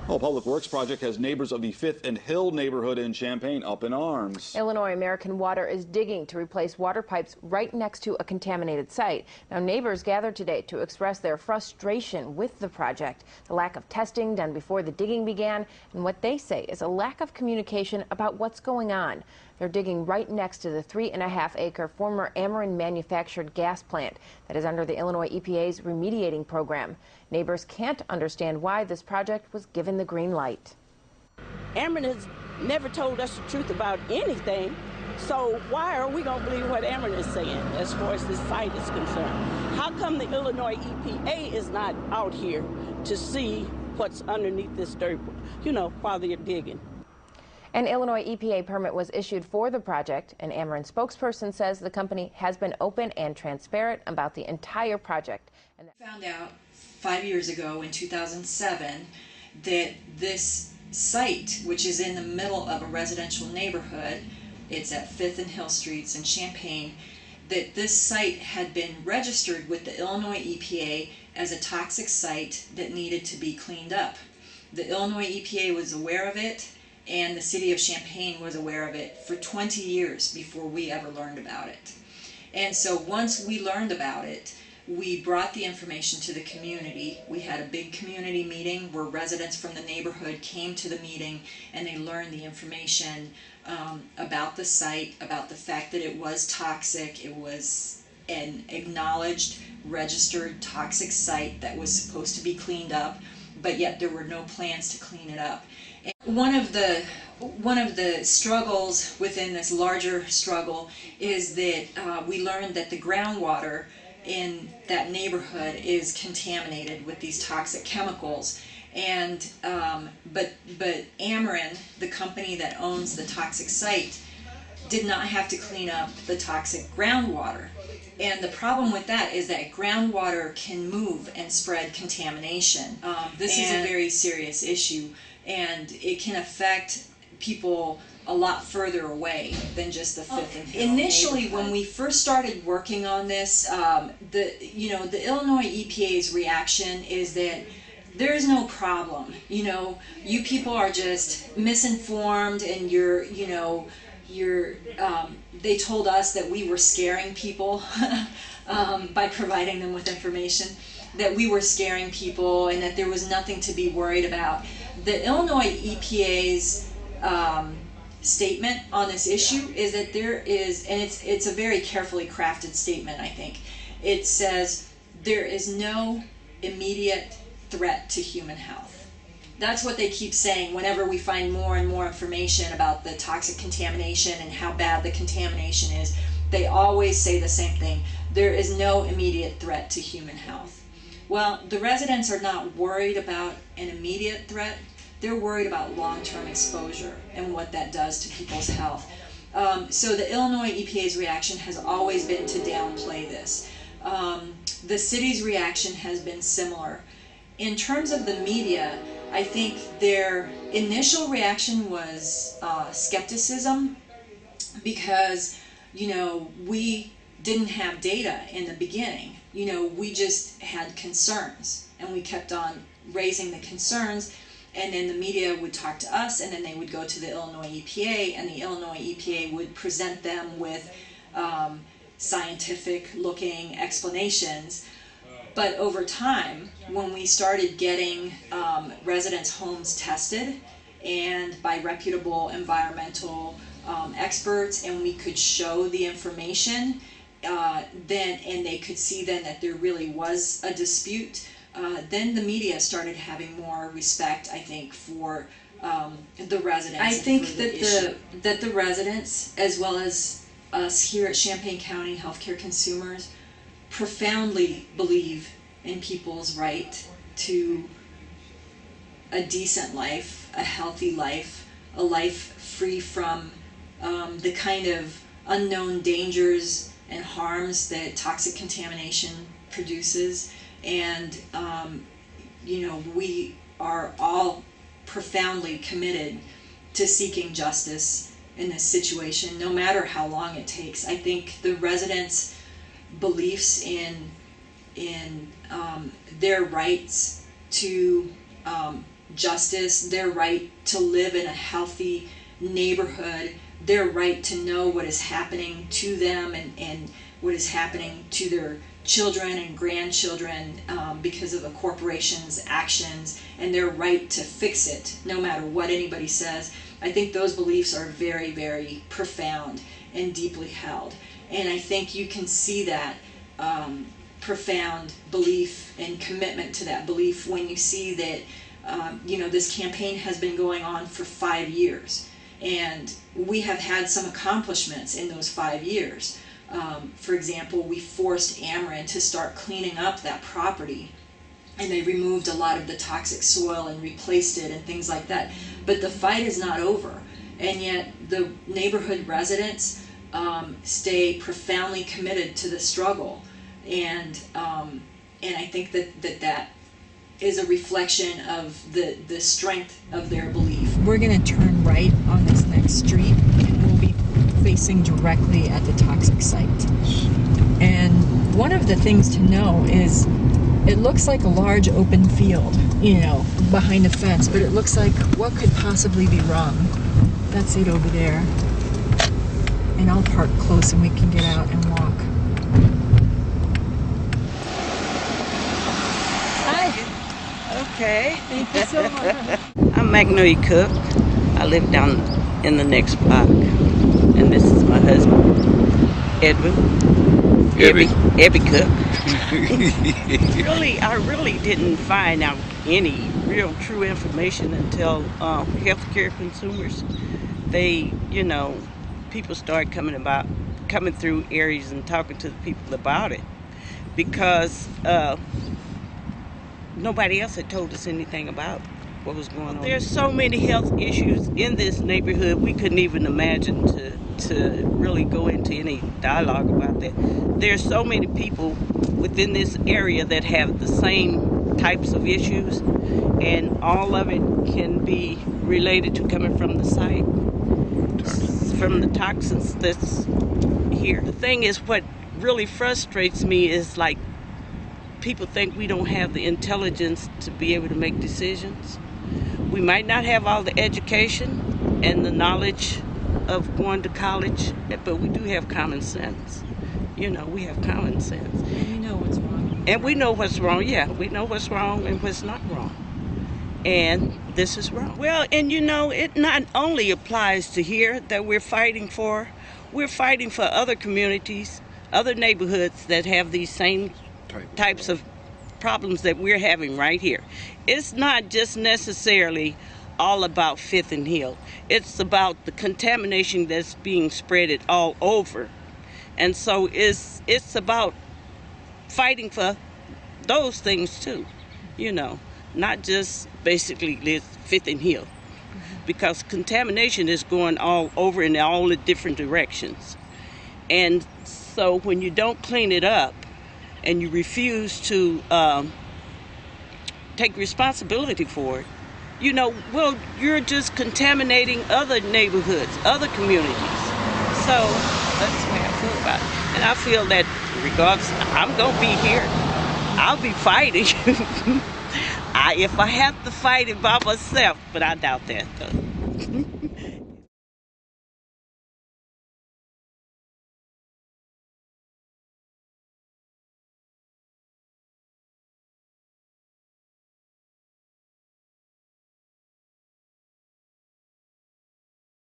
Well, Public Works project has neighbors of the 5th and Hill neighborhood in Champaign up in arms. Illinois American Water is digging to replace water pipes right next to a contaminated site. Now, neighbors gathered today to express their frustration with the project, the lack of testing done before the digging began, and what they say is a lack of communication about what's going on. They're digging right next to the 3.5-acre former Ameren manufactured gas plant that is under the Illinois EPA's remediating program. Neighbors can't understand why this project was given the green light. Ameren has never told us the truth about anything, so why are we going to believe what Ameren is saying as far as this site is concerned? How come the Illinois EPA is not out here to see what's underneath this dirt, while they're digging? An Illinois EPA permit was issued for the project. An Ameren spokesperson says the company has been open and transparent about the entire project. And found out 5 years ago in 2007 that this site, which is in the middle of a residential neighborhood, it's at 5th and Hill Streets in Champaign, that this site had been registered with the Illinois EPA as a toxic site that needed to be cleaned up. The Illinois EPA was aware of it, and the city of Champaign was aware of it for 20 years before we ever learned about it. And so once we learned about it, we brought the information to the community. We had a big community meeting where residents from the neighborhood came to the meeting and they learned the information about the site, about the fact that it was toxic. It was an acknowledged, registered toxic site that was supposed to be cleaned up, but yet there were no plans to clean it up. And one of the struggles within this larger struggle is that we learned that the groundwater in that neighborhood is contaminated with these toxic chemicals, and but Ameren, the company that owns the toxic site, did not have to clean up the toxic groundwater. And the problem with that is that groundwater can move and spread contamination. This is a very serious issue, and it can affect people a lot further away than just the 5th and Hill. Initially, when we first started working on this, the Illinois EPA's reaction is that there is no problem. You people are just misinformed, and they told us that we were scaring people by providing them with information, that we were scaring people and that there was nothing to be worried about. The Illinois EPA's statement on this issue is that there is, and it's a very carefully crafted statement, I think. It says there is no immediate threat to human health. That's what they keep saying whenever we find more and more information about the toxic contamination and how bad the contamination is. They always say the same thing: there is no immediate threat to human health. Well, the residents are not worried about an immediate threat. They're worried about long-term exposure and what that does to people's health. So the Illinois EPA's reaction has always been to downplay this. The city's reaction has been similar. In terms of the media, I think their initial reaction was skepticism, because we didn't have data in the beginning. We just had concerns, and we kept on raising the concerns. And then the media would talk to us, and then they would go to the Illinois EPA, and the Illinois EPA would present them with scientific-looking explanations. But over time, when we started getting residents' homes tested, and by reputable environmental experts, and we could show the information, and they could see then that there really was a dispute, then the media started having more respect, I think, for the residents. I think that the residents, as well as us here at Champaign County healthcare consumers, profoundly believe in people's right to a decent life, a healthy life, a life free from the kind of unknown dangers and harms that toxic contamination produces. And we are all profoundly committed to seeking justice in this situation, no matter how long it takes. I think the residents' beliefs in their rights to justice, their right to live in a healthy neighborhood, their right to know what is happening to them and what is happening to their children and grandchildren because of a corporation's actions, and their right to fix it no matter what anybody says. I think those beliefs are very, very profound and deeply held. And I think you can see that profound belief and commitment to that belief when you see that this campaign has been going on for 5 years, and we have had some accomplishments in those 5 years. For example, we forced Ameren to start cleaning up that property, and they removed a lot of the toxic soil and replaced it and things like that. But the fight is not over, and yet the neighborhood residents stay profoundly committed to the struggle, and I think that is a reflection of the strength of their belief. We're going to turn right on this next street, and we'll be facing directly at the toxic site. And one of the things to know is it looks like a large open field, behind a fence, but it looks like what could possibly be wrong? That's it over there. And I'll park close and we can get out and walk. Okay. Thank you so much. I'm Magnolia Cook. I live down in the next block. And this is my husband, Edwin. Ebby Cook. I really didn't find out any real true information until healthcare consumers. People started coming through areas and talking to the people about it, because nobody else had told us anything about what was going on. There's so many health issues in this neighborhood, we couldn't even imagine to really go into any dialogue about that. There's so many people within this area that have the same types of issues, and all of it can be related to coming from the site, from the toxins that's here. The thing is, what really frustrates me is people think we don't have the intelligence to be able to make decisions. We might not have all the education and the knowledge of going to college, but we do have common sense. We have common sense. And you know what's wrong. And we know what's wrong, yeah. We know what's wrong and what's not wrong. And this is wrong. Well, and it not only applies to here that we're fighting for other communities, other neighborhoods that have these same types of problems that we're having right here. It's not just necessarily all about Fifth and Hill. It's about the contamination that's being spread all over. And so it's about fighting for those things too, not just basically Fifth and Hill, because contamination is going all over in all the different directions. And so when you don't clean it up and you refuse to take responsibility for it, you're just contaminating other neighborhoods, other communities. So that's the way I feel about it. And I feel that regardless, I'm going to be here. I'll be fighting. If I have to fight it by myself, but I doubt that, though.